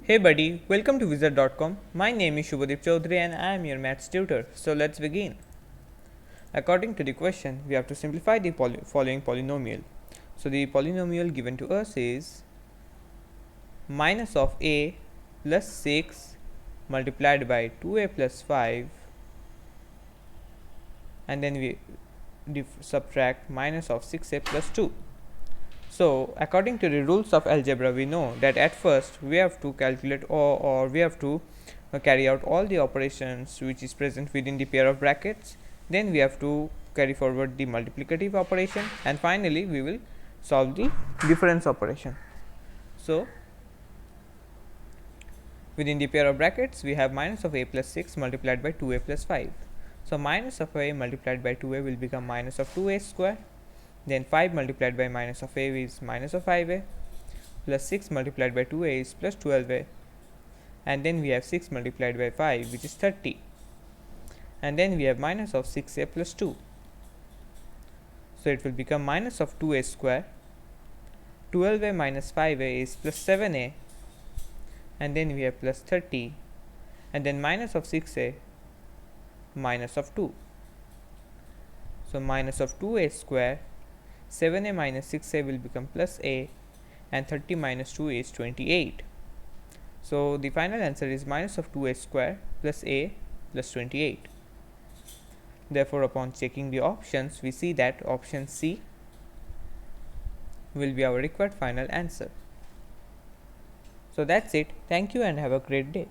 Hey buddy, welcome to wizard.com. My name is Shubhadeep Chaudhary and I am your maths tutor. So let's begin. According to the question, we have to simplify the following polynomial. So the polynomial given to us is minus of a plus 6 multiplied by 2a plus 5, and then we subtract minus of 6a plus 2. So according to the rules of algebra, we know that at first we have to calculate or we have to carry out all the operations which is present within the pair of brackets. Then we have to carry forward the multiplicative operation, and finally we will solve the difference operation. So within the pair of brackets we have minus of a plus 6 multiplied by 2a plus 5. So minus of a multiplied by 2a will become minus of 2a square. Then 5 multiplied by minus of a is minus of 5a, plus 6 multiplied by 2a is plus 12a, and then we have 6 multiplied by 5 which is 30, and then we have minus of 6a plus 2. So it will become minus of 2a square, 12a minus 5a is plus 7a, and then we have plus 30, and then minus of 6a minus of 2. So minus of 2a square, 7a minus 6a will become plus a, and 30 minus 2 is 28. So the final answer is minus of 2a square plus a plus 28. Therefore, upon checking the options, we see that option C will be our required final answer. So that's it. Thank you and have a great day.